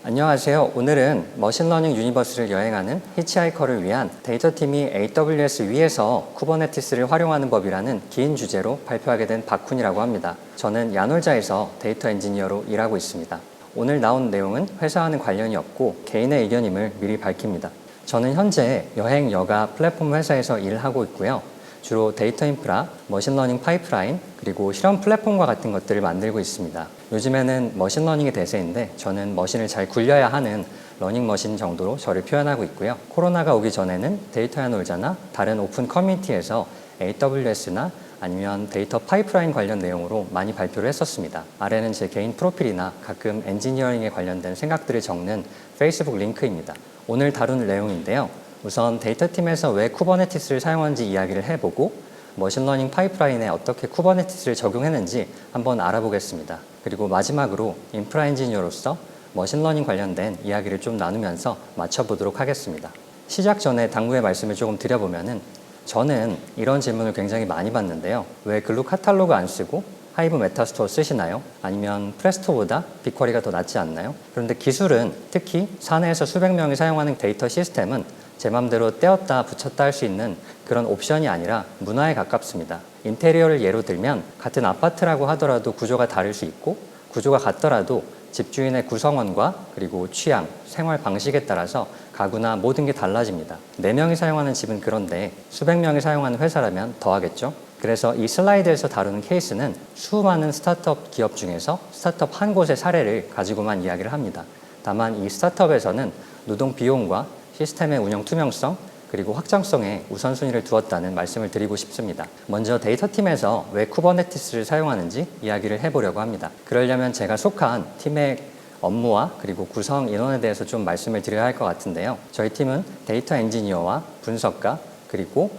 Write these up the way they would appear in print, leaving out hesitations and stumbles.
안녕하세요. 오늘은 머신러닝 유니버스를 여행하는 히치하이커를 위한 데이터팀이 AWS 위에서 쿠버네티스를 활용하는 법이라는 긴 주제로 발표하게 된 박훈이라고 합니다. 저는 야놀자에서 데이터 엔지니어로 일하고 있습니다. 오늘 나온 내용은 회사와는 관련이 없고 개인의 의견임을 미리 밝힙니다. 저는 현재 여행 여가 플랫폼 회사에서 일을 하고 있고요. 주로 데이터 인프라, 머신러닝 파이프라인, 그리고 실험 플랫폼과 같은 것들을 만들고 있습니다. 요즘에는 머신러닝이 대세인데 저는 머신을 잘 굴려야 하는 러닝머신 정도로 저를 표현하고 있고요. 코로나가 오기 전에는 데이터야 놀자나 다른 오픈 커뮤니티에서 AWS나 아니면 데이터 파이프라인 관련 내용으로 많이 발표를 했었습니다. 아래는 제 개인 프로필이나 가끔 엔지니어링에 관련된 생각들을 적는 페이스북 링크입니다. 오늘 다룰 내용인데요. 우선 데이터팀에서 왜 쿠버네티스를 사용하는지 이야기를 해보고 머신러닝 파이프라인에 어떻게 쿠버네티스를 적용했는지 한번 알아보겠습니다. 그리고 마지막으로 인프라 엔지니어로서 머신러닝 관련된 이야기를 좀 나누면서 맞춰보도록 하겠습니다. 시작 전에 당부의 말씀을 조금 드려보면은 저는 이런 질문을 굉장히 많이 받는데요. 왜 글루 카탈로그 안 쓰고 하이브 메타스토어 쓰시나요? 아니면 프레스토보다 빅쿼리가 더 낫지 않나요? 그런데 기술은 특히 사내에서 수백 명이 사용하는 데이터 시스템은 제 맘대로 떼었다 붙였다 할 수 있는 그런 옵션이 아니라 문화에 가깝습니다. 인테리어를 예로 들면 같은 아파트라고 하더라도 구조가 다를 수 있고 구조가 같더라도 집주인의 구성원과 그리고 취향, 생활 방식에 따라서 가구나 모든 게 달라집니다. 4명이 사용하는 집은 그런데 수백 명이 사용하는 회사라면 더하겠죠? 그래서 이 슬라이드에서 다루는 케이스는 수많은 스타트업 기업 중에서 스타트업 한 곳의 사례를 가지고만 이야기를 합니다. 다만 이 스타트업에서는 노동 비용과 시스템의 운영 투명성 그리고 확장성에 우선순위를 두었다는 말씀을 드리고 싶습니다. 먼저 데이터팀에서 왜 쿠버네티스를 사용하는지 이야기를 해보려고 합니다. 그러려면 제가 속한 팀의 업무와 그리고 구성 인원에 대해서 좀 말씀을 드려야 할 것 같은데요. 저희 팀은 데이터 엔지니어와 분석가 그리고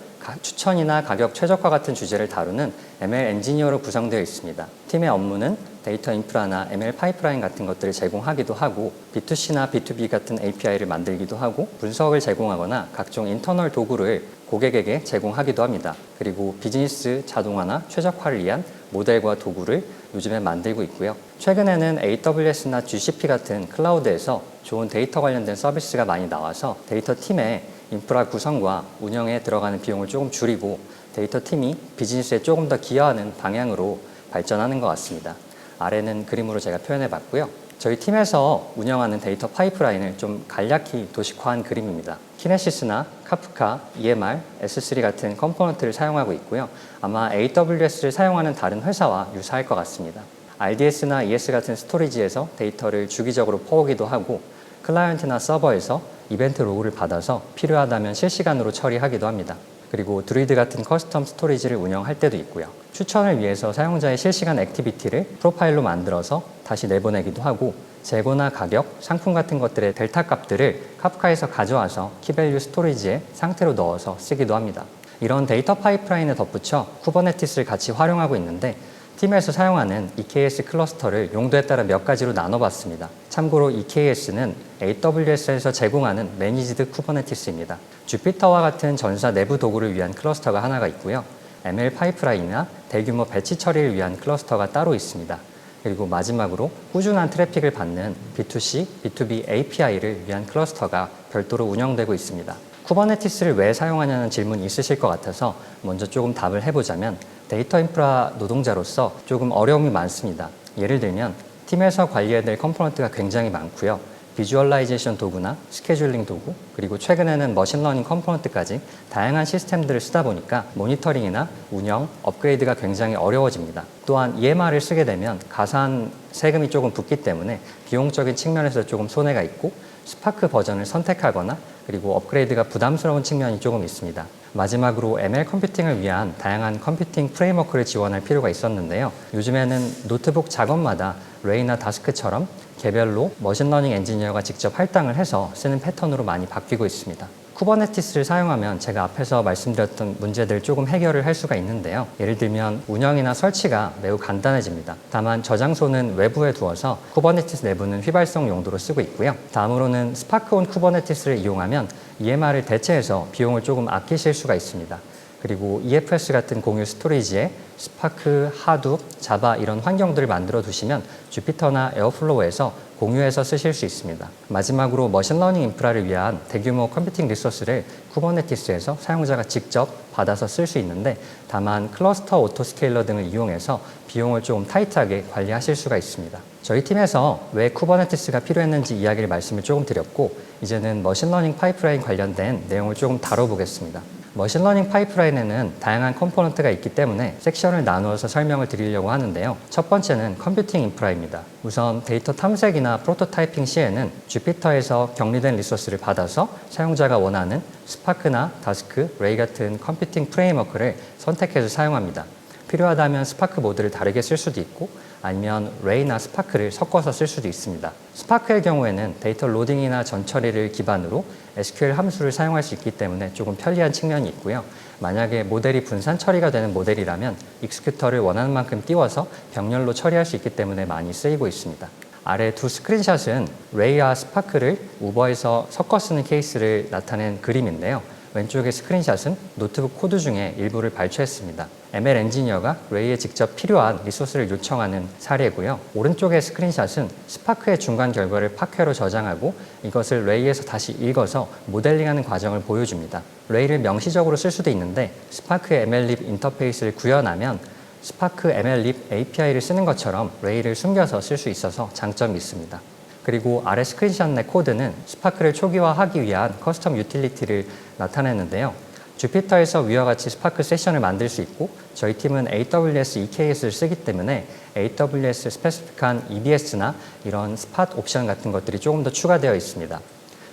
추천이나 가격 최적화 같은 주제를 다루는 ML 엔지니어로 구성되어 있습니다. 팀의 업무는 데이터 인프라나 ML 파이프라인 같은 것들을 제공하기도 하고 B2C나 B2B 같은 API를 만들기도 하고 분석을 제공하거나 각종 인터널 도구를 고객에게 제공하기도 합니다. 그리고 비즈니스 자동화나 최적화를 위한 모델과 도구를 요즘에 만들고 있고요. 최근에는 AWS나 GCP 같은 클라우드에서 좋은 데이터 관련된 서비스가 많이 나와서 데이터 팀의 인프라 구성과 운영에 들어가는 비용을 조금 줄이고 데이터 팀이 비즈니스에 조금 더 기여하는 방향으로 발전하는 것 같습니다. 아래는 그림으로 제가 표현해 봤고요. 저희 팀에서 운영하는 데이터 파이프라인을 좀 간략히 도식화한 그림입니다. 키네시스나 카프카, EMR, S3 같은 컴포넌트를 사용하고 있고요. 아마 AWS를 사용하는 다른 회사와 유사할 것 같습니다. RDS나 ES 같은 스토리지에서 데이터를 주기적으로 퍼오기도 하고 클라이언트나 서버에서 이벤트 로그를 받아서 필요하다면 실시간으로 처리하기도 합니다. 그리고 드루이드 같은 커스텀 스토리지를 운영할 때도 있고요. 추천을 위해서 사용자의 실시간 액티비티를 프로파일로 만들어서 다시 내보내기도 하고 재고나 가격, 상품 같은 것들의 델타 값들을 카프카에서 가져와서 키밸류 스토리지에 상태로 넣어서 쓰기도 합니다. 이런 데이터 파이프라인에 덧붙여 쿠버네티스를 같이 활용하고 있는데 팀에서 사용하는 EKS 클러스터를 용도에 따라 몇 가지로 나눠봤습니다. 참고로 EKS는 AWS에서 제공하는 매니지드 쿠버네티스입니다. 주피터와 같은 전사 내부 도구를 위한 클러스터가 하나가 있고요. ML 파이프라인이나 대규모 배치 처리를 위한 클러스터가 따로 있습니다. 그리고 마지막으로 꾸준한 트래픽을 받는 B2C, B2B API를 위한 클러스터가 별도로 운영되고 있습니다. 쿠버네티스를 왜 사용하냐는 질문이 있으실 것 같아서 먼저 조금 답을 해보자면 데이터 인프라 노동자로서 조금 어려움이 많습니다. 예를 들면 팀에서 관리해야 될 컴포넌트가 굉장히 많고요. 비주얼라이제이션 도구나 스케줄링 도구, 그리고 최근에는 머신러닝 컴포넌트까지 다양한 시스템들을 쓰다 보니까 모니터링이나 운영, 업그레이드가 굉장히 어려워집니다. 또한 EMR을 쓰게 되면 가산 세금이 조금 붙기 때문에 비용적인 측면에서 조금 손해가 있고 스파크 버전을 선택하거나 그리고 업그레이드가 부담스러운 측면이 조금 있습니다. 마지막으로 ML 컴퓨팅을 위한 다양한 컴퓨팅 프레임워크를 지원할 필요가 있었는데요. 요즘에는 노트북 작업마다 레이나 다스크처럼 개별로 머신러닝 엔지니어가 직접 할당을 해서 쓰는 패턴으로 많이 바뀌고 있습니다. 쿠버네티스를 사용하면 제가 앞에서 말씀드렸던 문제들 조금 해결을 할 수가 있는데요. 예를 들면 운영이나 설치가 매우 간단해집니다. 다만 저장소는 외부에 두어서 쿠버네티스 내부는 휘발성 용도로 쓰고 있고요. 다음으로는 스파크온 쿠버네티스를 이용하면 EMR을 대체해서 비용을 조금 아끼실 수가 있습니다. 그리고 EFS 같은 공유 스토리지에 스파크, 하둡, 자바 이런 환경들을 만들어 두시면 주피터나 에어플로우에서 공유해서 쓰실 수 있습니다. 마지막으로 머신러닝 인프라를 위한 대규모 컴퓨팅 리소스를 쿠버네티스에서 사용자가 직접 받아서 쓸 수 있는데, 다만 클러스터 오토스케일러 등을 이용해서 비용을 조금 타이트하게 관리하실 수가 있습니다. 저희 팀에서 왜 쿠버네티스가 필요했는지 이야기를 말씀을 조금 드렸고, 이제는 머신러닝 파이프라인 관련된 내용을 조금 다뤄보겠습니다. 머신러닝 파이프라인에는 다양한 컴포넌트가 있기 때문에 섹션을 나누어서 설명을 드리려고 하는데요. 첫 번째는 컴퓨팅 인프라입니다. 우선 데이터 탐색이나 프로토타이핑 시에는 주피터에서 격리된 리소스를 받아서 사용자가 원하는 스파크나 다스크, 레이 같은 컴퓨팅 프레임워크를 선택해서 사용합니다. 필요하다면 스파크 모드를 다르게 쓸 수도 있고, 아니면 레이나 스파크를 섞어서 쓸 수도 있습니다. 스파크의 경우에는 데이터 로딩이나 전처리를 기반으로 SQL 함수를 사용할 수 있기 때문에 조금 편리한 측면이 있고요. 만약에 모델이 분산 처리가 되는 모델이라면 익스큐터를 원하는 만큼 띄워서 병렬로 처리할 수 있기 때문에 많이 쓰이고 있습니다. 아래 두 스크린샷은 레이와 스파크를 우버에서 섞어 쓰는 케이스를 나타낸 그림인데요. 왼쪽의 스크린샷은 노트북 코드 중에 일부를 발췌했습니다. ML 엔지니어가 레이에 직접 필요한 리소스를 요청하는 사례고요. 오른쪽의 스크린샷은 스파크의 중간 결과를 파퀘로 저장하고 이것을 레이에서 다시 읽어서 모델링하는 과정을 보여줍니다. 레이를 명시적으로 쓸 수도 있는데, 스파크의 MLlib 인터페이스를 구현하면 스파크 MLlib API를 쓰는 것처럼 레이를 숨겨서 쓸 수 있어서 장점이 있습니다. 그리고 아래 스크린샷 내 코드는 스파크를 초기화하기 위한 커스텀 유틸리티를 나타냈는데요. 주피터에서 위와 같이 스파크 세션을 만들 수 있고, 저희 팀은 AWS EKS를 쓰기 때문에 AWS 스페시픽한 EBS나 이런 스팟 옵션 같은 것들이 조금 더 추가되어 있습니다.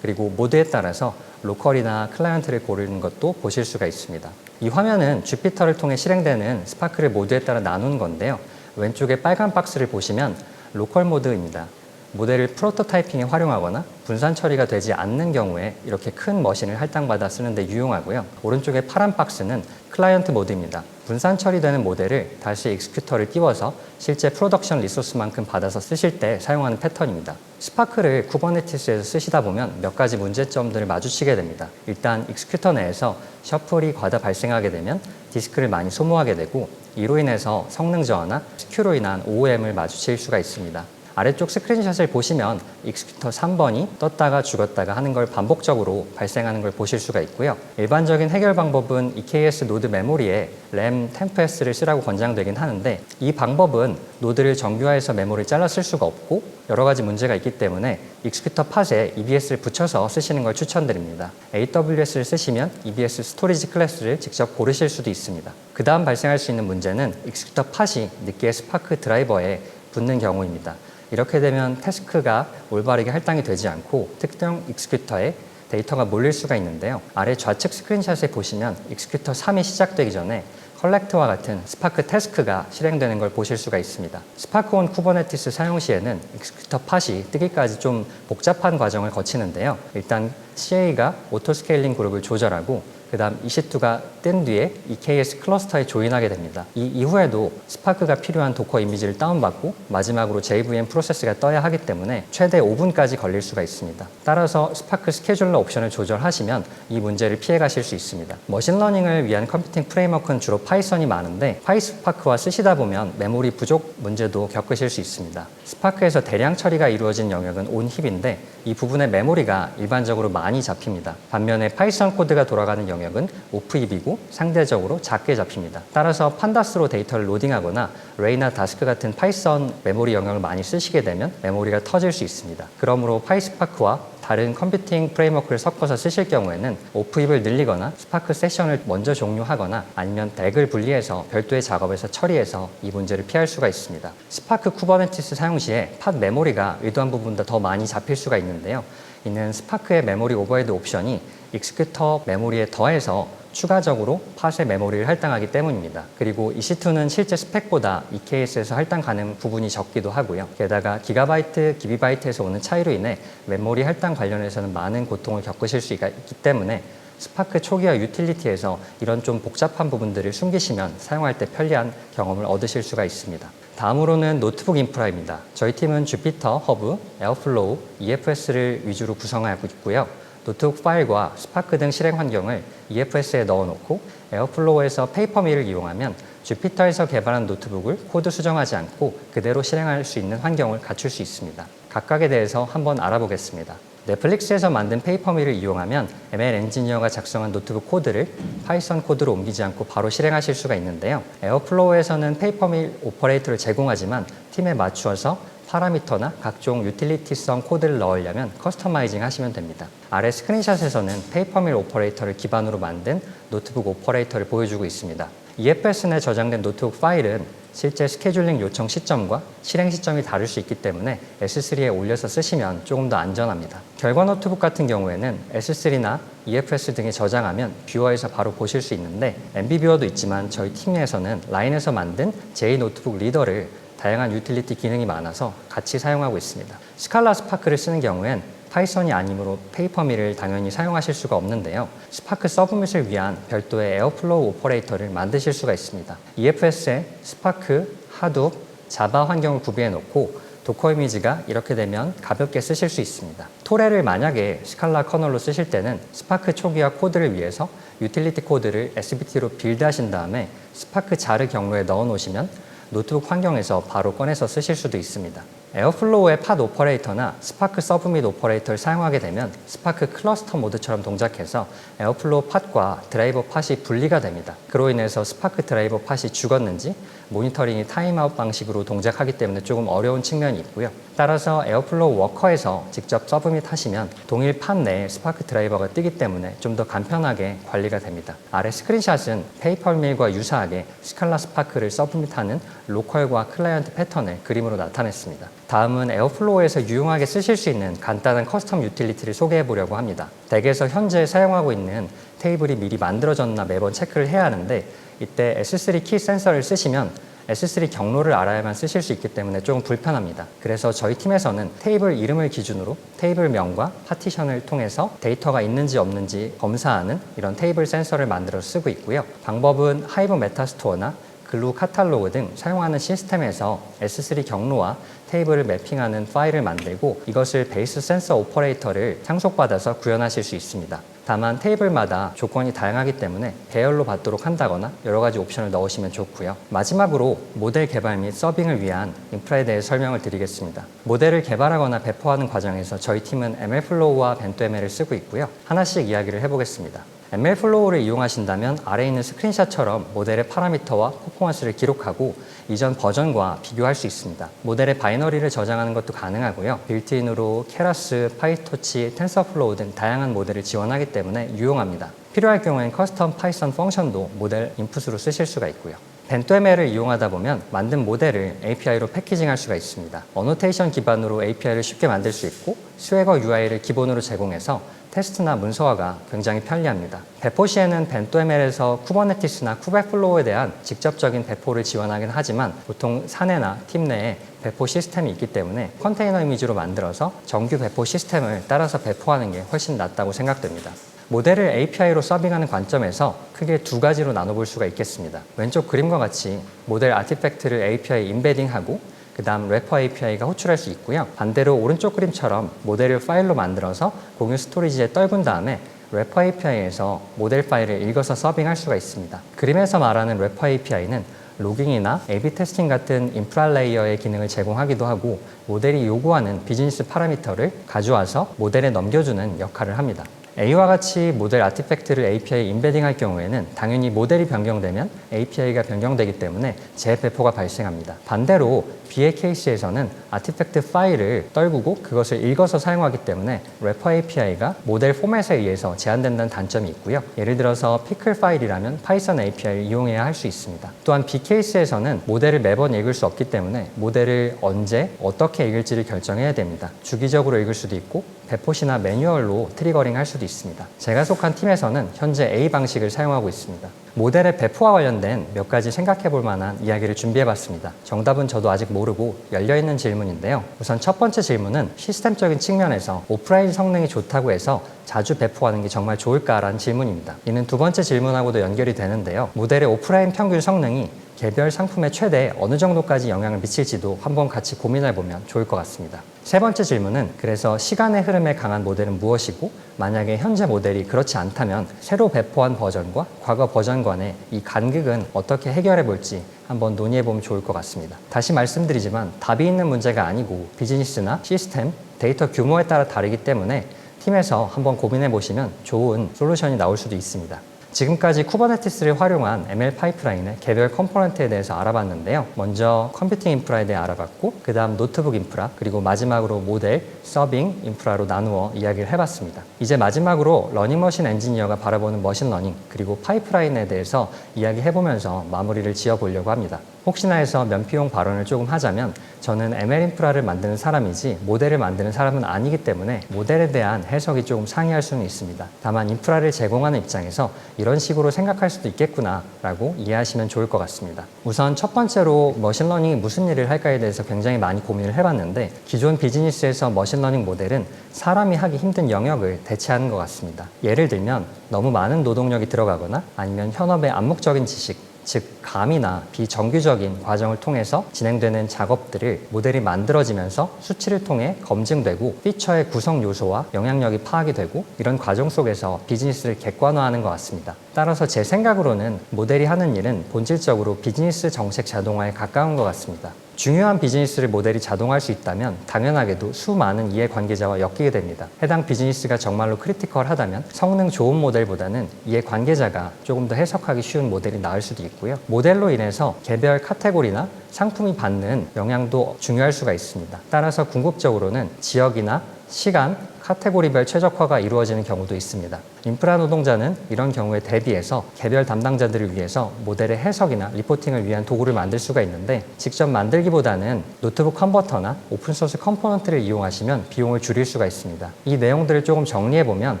그리고 모드에 따라서 로컬이나 클라이언트를 고르는 것도 보실 수가 있습니다. 이 화면은 주피터를 통해 실행되는 스파크를 모드에 따라 나눈 건데요. 왼쪽에 빨간 박스를 보시면 로컬 모드입니다. 모델을 프로토타이핑에 활용하거나 분산 처리가 되지 않는 경우에 이렇게 큰 머신을 할당받아 쓰는데 유용하고요. 오른쪽의 파란 박스는 클라이언트 모드입니다. 분산 처리되는 모델을 다시 익스큐터를 띄워서 실제 프로덕션 리소스만큼 받아서 쓰실 때 사용하는 패턴입니다. 스파크를 쿠버네티스에서 쓰시다 보면 몇 가지 문제점들을 마주치게 됩니다. 일단 익스큐터 내에서 셔플이 과다 발생하게 되면 디스크를 많이 소모하게 되고, 이로 인해서 성능 저하나 스큐로 인한 OOM을 마주칠 수가 있습니다. 아래쪽 스크린샷을 보시면 익스큐터 3번이 떴다가 죽었다가 하는 걸 반복적으로 발생하는 걸 보실 수가 있고요. 일반적인 해결 방법은 EKS 노드 메모리에 램 템프S를 쓰라고 권장되긴 하는데, 이 방법은 노드를 정규화해서 메모리를 잘라 쓸 수가 없고 여러 가지 문제가 있기 때문에 익스큐터 팟에 EBS를 붙여서 쓰시는 걸 추천드립니다. AWS를 쓰시면 EBS 스토리지 클래스를 직접 고르실 수도 있습니다. 그 다음 발생할 수 있는 문제는 익스큐터 팟이 늦게 스파크 드라이버에 붙는 경우입니다. 이렇게 되면 태스크가 올바르게 할당이 되지 않고 특정 익스큐터에 데이터가 몰릴 수가 있는데요. 아래 좌측 스크린샷에 보시면 익스큐터 3이 시작되기 전에 컬렉트와 같은 스파크 태스크가 실행되는 걸 보실 수가 있습니다. 스파크 온 쿠버네티스 사용 시에는 익스큐터 팟이 뜨기까지 좀 복잡한 과정을 거치는데요. 일단 CA가 오토스케일링 그룹을 조절하고, 그 다음 EC2가 뜬 뒤에 EKS 클러스터에 조인하게 됩니다. 이 이후에도 스파크가 필요한 도커 이미지를 다운받고 마지막으로 JVM 프로세스가 떠야 하기 때문에 최대 5분까지 걸릴 수가 있습니다. 따라서 스파크 스케줄러 옵션을 조절하시면 이 문제를 피해 가실 수 있습니다. 머신러닝을 위한 컴퓨팅 프레임워크는 주로 파이썬이 많은데, 파이스파크와 쓰시다 보면 메모리 부족 문제도 겪으실 수 있습니다. 스파크에서 대량 처리가 이루어진 영역은 온힙인데 이 부분의 메모리가 일반적으로 많이 잡힙니다. 반면에 파이썬 코드가 돌아가는 영역은 오프힙이고 상대적으로 작게 잡힙니다. 따라서 판다스로 데이터를 로딩하거나 레이나 다스크 같은 파이썬 메모리 영역을 많이 쓰시게 되면 메모리가 터질 수 있습니다. 그러므로 파이스파크와 다른 컴퓨팅 프레임워크를 섞어서 쓰실 경우에는 오프힙을 늘리거나 스파크 세션을 먼저 종료하거나 아니면 덱을 분리해서 별도의 작업에서 처리해서 이 문제를 피할 수가 있습니다. 스파크 쿠버네티스 사용 시에 팟 메모리가 의도한 부분보다 더 많이 잡힐 수가 있는데요. 이는 스파크의 메모리 오버헤드 옵션이 익스큐터 메모리에 더해서 추가적으로 팟의 메모리를 할당하기 때문입니다. 그리고 EC2는 실제 스펙보다 EKS에서 할당 가능 부분이 적기도 하고요. 게다가 기가바이트, 기비바이트에서 오는 차이로 인해 메모리 할당 관련해서는 많은 고통을 겪으실 수 있기 때문에 스파크 초기화 유틸리티에서 이런 좀 복잡한 부분들을 숨기시면 사용할 때 편리한 경험을 얻으실 수가 있습니다. 다음으로는 노트북 인프라입니다. 저희 팀은 주피터, 허브, 에어플로우, EFS를 위주로 구성하고 있고요. 노트북 파일과 스파크 등 실행 환경을 EFS에 넣어놓고 에어플로우에서 페이퍼밀을 이용하면 주피터에서 개발한 노트북을 코드 수정하지 않고 그대로 실행할 수 있는 환경을 갖출 수 있습니다. 각각에 대해서 한번 알아보겠습니다. 넷플릭스에서 만든 페이퍼밀을 이용하면 ML 엔지니어가 작성한 노트북 코드를 파이썬 코드로 옮기지 않고 바로 실행하실 수가 있는데요. 에어플로우에서는 페이퍼밀 오퍼레이터를 제공하지만 팀에 맞추어서 파라미터나 각종 유틸리티성 코드를 넣으려면 커스터마이징 하시면 됩니다. 아래 스크린샷에서는 페이퍼밀 오퍼레이터를 기반으로 만든 노트북 오퍼레이터를 보여주고 있습니다. EFS 내 저장된 노트북 파일은 실제 스케줄링 요청 시점과 실행 시점이 다를 수 있기 때문에 S3에 올려서 쓰시면 조금 더 안전합니다. 결과 노트북 같은 경우에는 S3나 EFS 등에 저장하면 뷰어에서 바로 보실 수 있는데 MB 뷰어도 있지만 저희 팀 내에서는 라인에서 만든 J 노트북 리더를 다양한 유틸리티 기능이 많아서 같이 사용하고 있습니다. 스칼라 스파크를 쓰는 경우엔 파이썬이 아니므로 페이퍼밀을 당연히 사용하실 수가 없는데요. 스파크 서브밋을 위한 별도의 에어플로우 오퍼레이터를 만드실 수가 있습니다. EFS에 스파크, 하둡, 자바 환경을 구비해 놓고 도커 이미지가 이렇게 되면 가볍게 쓰실 수 있습니다. 토레를 만약에 스칼라 커널로 쓰실 때는 스파크 초기화 코드를 위해서 유틸리티 코드를 SBT로 빌드하신 다음에 스파크 자르 경로에 넣어 놓으시면 노트북 환경에서 바로 꺼내서 쓰실 수도 있습니다. 에어플로우의 팟 오퍼레이터나 스파크 서브밋 오퍼레이터를 사용하게 되면 스파크 클러스터 모드처럼 동작해서 에어플로우 팟과 드라이버 팟이 분리가 됩니다. 그로 인해서 스파크 드라이버 팟이 죽었는지 모니터링이 타임아웃 방식으로 동작하기 때문에 조금 어려운 측면이 있고요. 따라서 에어플로우 워커에서 직접 서브밋 하시면 동일 팟 내에 스파크 드라이버가 뜨기 때문에 좀 더 간편하게 관리가 됩니다. 아래 스크린샷은 페이퍼밀과 유사하게 스칼라 스파크를 서브밋하는 로컬과 클라이언트 패턴을 그림으로 나타냈습니다. 다음은 에어플로우에서 유용하게 쓰실 수 있는 간단한 커스텀 유틸리티를 소개해 보려고 합니다. 덱에서 현재 사용하고 있는 테이블이 미리 만들어졌나 매번 체크를 해야 하는데 이때 S3 키 센서를 쓰시면 S3 경로를 알아야만 쓰실 수 있기 때문에 조금 불편합니다. 그래서 저희 팀에서는 테이블 이름을 기준으로 테이블명과 파티션을 통해서 데이터가 있는지 없는지 검사하는 이런 테이블 센서를 만들어 쓰고 있고요. 방법은 하이브 메타스토어나 글루 카탈로그 등 사용하는 시스템에서 S3 경로와 테이블을 매핑하는 파일을 만들고 이것을 베이스 센서 오퍼레이터를 상속받아서 구현하실 수 있습니다. 다만 테이블마다 조건이 다양하기 때문에 배열로 받도록 한다거나 여러 가지 옵션을 넣으시면 좋고요. 마지막으로 모델 개발 및 서빙을 위한 인프라에 대해 설명을 드리겠습니다. 모델을 개발하거나 배포하는 과정에서 저희 팀은 MLflow와 벤토ML을 쓰고 있고요. 하나씩 이야기를 해보겠습니다. MLflow를 이용하신다면 아래에 있는 스크린샷처럼 모델의 파라미터와 퍼포먼스를 기록하고 이전 버전과 비교할 수 있습니다. 모델의 바이너리를 저장하는 것도 가능하고요. 빌트인으로 케라스, 파이토치, 텐서플로우 등 다양한 모델을 지원하기 때문에 유용합니다. 필요할 경우엔 커스텀 파이썬 펑션도 모델 인풋으로 쓰실 수가 있고요. 벤토ML을 이용하다 보면 만든 모델을 API로 패키징할 수가 있습니다. 어노테이션 기반으로 API를 쉽게 만들 수 있고 스웨거 UI를 기본으로 제공해서 테스트나 문서화가 굉장히 편리합니다. 배포 시에는 벤토ML에서 쿠버네티스나 쿠베플로우에 대한 직접적인 배포를 지원하긴 하지만 보통 사내나 팀 내에 배포 시스템이 있기 때문에 컨테이너 이미지로 만들어서 정규 배포 시스템을 따라서 배포하는 게 훨씬 낫다고 생각됩니다. 모델을 API로 서빙하는 관점에서 크게 두 가지로 나눠볼 수가 있겠습니다. 왼쪽 그림과 같이 모델 아티팩트를 API에 임베딩하고 그 다음 래퍼 API가 호출할 수 있고요. 반대로 오른쪽 그림처럼 모델을 파일로 만들어서 공유 스토리지에 떨군 다음에 래퍼 API에서 모델 파일을 읽어서 서빙할 수가 있습니다. 그림에서 말하는 래퍼 API는 로깅이나 A/B 테스팅 같은 인프라 레이어의 기능을 제공하기도 하고 모델이 요구하는 비즈니스 파라미터를 가져와서 모델에 넘겨주는 역할을 합니다. A와 같이 모델 아티팩트를 API에 임베딩할 경우에는 당연히 모델이 변경되면 API가 변경되기 때문에 재배포가 발생합니다. 반대로 B의 케이스에서는 아티팩트 파일을 떨구고 그것을 읽어서 사용하기 때문에 래퍼 API가 모델 포맷에 의해서 제한된다는 단점이 있고요. 예를 들어서 피클 파일이라면 파이썬 API를 이용해야 할 수 있습니다. 또한 B 케이스에서는 모델을 매번 읽을 수 없기 때문에 모델을 언제 어떻게 읽을지를 결정해야 됩니다. 주기적으로 읽을 수도 있고 배포시나 매뉴얼로 트리거링 할 수도 있습니다. 제가 속한 팀에서는 현재 A 방식을 사용하고 있습니다. 모델의 배포와 관련된 몇 가지 생각해 볼 만한 이야기를 준비해 봤습니다. 정답은 저도 아직 모르고 열려있는 질문인데요. 우선 첫 번째 질문은 시스템적인 측면에서 오프라인 성능이 좋다고 해서 자주 배포하는 게 정말 좋을까라는 질문입니다. 이는 두 번째 질문하고도 연결이 되는데요. 모델의 오프라인 평균 성능이 개별 상품에 최대 어느 정도까지 영향을 미칠지도 한번 같이 고민해보면 좋을 것 같습니다. 세 번째 질문은 그래서 시간의 흐름에 강한 모델은 무엇이고 만약에 현재 모델이 그렇지 않다면 새로 배포한 버전과 과거 버전 간의 이 간극은 어떻게 해결해 볼지 한번 논의해 보면 좋을 것 같습니다. 다시 말씀드리지만 답이 있는 문제가 아니고 비즈니스나 시스템, 데이터 규모에 따라 다르기 때문에 팀에서 한번 고민해 보시면 좋은 솔루션이 나올 수도 있습니다. 지금까지 쿠버네티스를 활용한 ML 파이프라인의 개별 컴포넌트에 대해서 알아봤는데요. 먼저 컴퓨팅 인프라에 대해 알아봤고 그 다음 노트북 인프라 그리고 마지막으로 모델, 서빙 인프라로 나누어 이야기를 해봤습니다. 이제 마지막으로 러닝머신 엔지니어가 바라보는 머신러닝 그리고 파이프라인에 대해서 이야기해보면서 마무리를 지어보려고 합니다. 혹시나 해서 면피용 발언을 조금 하자면 저는 ML 인프라를 만드는 사람이지 모델을 만드는 사람은 아니기 때문에 모델에 대한 해석이 조금 상이할 수는 있습니다. 다만 인프라를 제공하는 입장에서 이런 식으로 생각할 수도 있겠구나 라고 이해하시면 좋을 것 같습니다. 우선 첫 번째로 머신러닝이 무슨 일을 할까에 대해서 굉장히 많이 고민을 해봤는데 기존 비즈니스에서 머신러닝 모델은 사람이 하기 힘든 영역을 대체하는 것 같습니다. 예를 들면 너무 많은 노동력이 들어가거나 아니면 현업의 암묵적인 지식 즉 감이나 비정규적인 과정을 통해서 진행되는 작업들을 모델이 만들어지면서 수치를 통해 검증되고 피처의 구성 요소와 영향력이 파악이 되고 이런 과정 속에서 비즈니스를 객관화하는 것 같습니다. 따라서 제 생각으로는 모델이 하는 일은 본질적으로 비즈니스 정책 자동화에 가까운 것 같습니다. 중요한 비즈니스를 모델이 자동화할 수 있다면 당연하게도 수많은 이해관계자와 엮이게 됩니다. 해당 비즈니스가 정말로 크리티컬하다면 성능 좋은 모델보다는 이해관계자가 조금 더 해석하기 쉬운 모델이 나을 수도 있고요. 모델로 인해서 개별 카테고리나 상품이 받는 영향도 중요할 수가 있습니다. 따라서 궁극적으로는 지역이나 시간, 카테고리별 최적화가 이루어지는 경우도 있습니다. 인프라 노동자는 이런 경우에 대비해서 개별 담당자들을 위해서 모델의 해석이나 리포팅을 위한 도구를 만들 수가 있는데 직접 만들기보다는 노트북 컨버터나 오픈소스 컴포넌트를 이용하시면 비용을 줄일 수가 있습니다. 이 내용들을 조금 정리해보면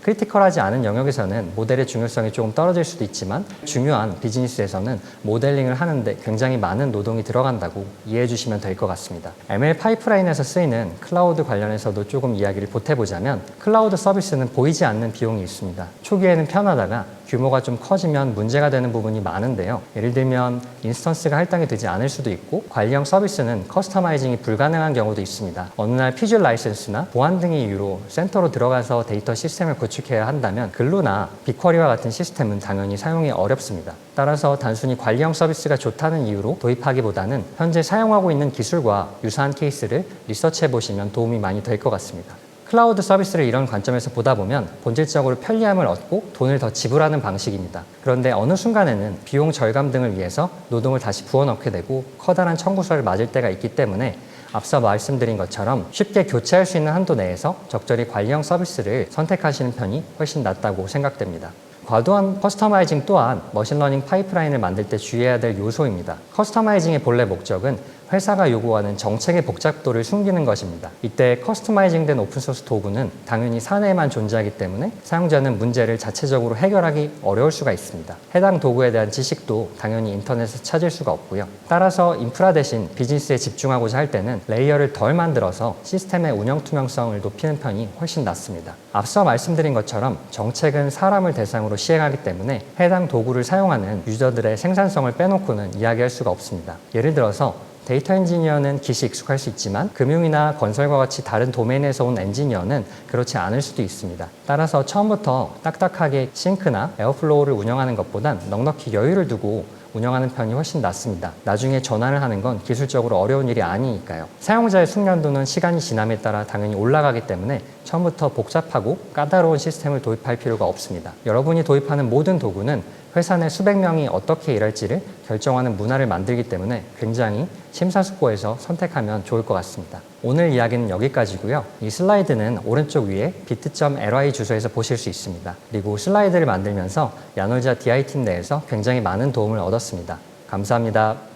크리티컬하지 않은 영역에서는 모델의 중요성이 조금 떨어질 수도 있지만 중요한 비즈니스에서는 모델링을 하는데 굉장히 많은 노동이 들어간다고 이해해 주시면 될 것 같습니다. ML 파이프라인에서 쓰이는 클라우드 관련해서도 조금 이야기를 보태보자면 클라우드 서비스는 보이지 않는 비용이 있습니다. 초기에는 편하다가 규모가 좀 커지면 문제가 되는 부분이 많은데요. 예를 들면 인스턴스가 할당이 되지 않을 수도 있고 관리형 서비스는 커스터마이징이 불가능한 경우도 있습니다. 어느 날 피줄 라이센스나 보안 등의 이유로 센터로 들어가서 데이터 시스템을 구축해야 한다면 글루나 빅쿼리와 같은 시스템은 당연히 사용이 어렵습니다. 따라서 단순히 관리형 서비스가 좋다는 이유로 도입하기보다는 현재 사용하고 있는 기술과 유사한 케이스를 리서치해 보시면 도움이 많이 될 것 같습니다. 클라우드 서비스를 이런 관점에서 보다 보면 본질적으로 편리함을 얻고 돈을 더 지불하는 방식입니다. 그런데 어느 순간에는 비용 절감 등을 위해서 노동을 다시 부어넣게 되고 커다란 청구서를 맞을 때가 있기 때문에 앞서 말씀드린 것처럼 쉽게 교체할 수 있는 한도 내에서 적절히 관리형 서비스를 선택하시는 편이 훨씬 낫다고 생각됩니다. 과도한 커스터마이징 또한 머신러닝 파이프라인을 만들 때 주의해야 될 요소입니다. 커스터마이징의 본래 목적은 회사가 요구하는 정책의 복잡도를 숨기는 것입니다. 이때 커스터마이징된 오픈소스 도구는 당연히 사내에만 존재하기 때문에 사용자는 문제를 자체적으로 해결하기 어려울 수가 있습니다. 해당 도구에 대한 지식도 당연히 인터넷에서 찾을 수가 없고요. 따라서 인프라 대신 비즈니스에 집중하고자 할 때는 레이어를 덜 만들어서 시스템의 운영 투명성을 높이는 편이 훨씬 낫습니다. 앞서 말씀드린 것처럼 정책은 사람을 대상으로 시행하기 때문에 해당 도구를 사용하는 유저들의 생산성을 빼놓고는 이야기할 수가 없습니다. 예를 들어서 데이터 엔지니어는 기시 익숙할 수 있지만 금융이나 건설과 같이 다른 도메인에서 온 엔지니어는 그렇지 않을 수도 있습니다. 따라서 처음부터 딱딱하게 싱크나 에어플로우를 운영하는 것보단 넉넉히 여유를 두고 운영하는 편이 훨씬 낫습니다. 나중에 전환을 하는 건 기술적으로 어려운 일이 아니니까요. 사용자의 숙련도는 시간이 지남에 따라 당연히 올라가기 때문에 처음부터 복잡하고 까다로운 시스템을 도입할 필요가 없습니다. 여러분이 도입하는 모든 도구는 회사 내 수백 명이 어떻게 일할지를 결정하는 문화를 만들기 때문에 굉장히 심사숙고해서 선택하면 좋을 것 같습니다. 오늘 이야기는 여기까지고요. 이 슬라이드는 오른쪽 위에 bit.ly 주소에서 보실 수 있습니다. 그리고 슬라이드를 만들면서 야놀자 DI팀 내에서 굉장히 많은 도움을 얻었습니다. 감사합니다.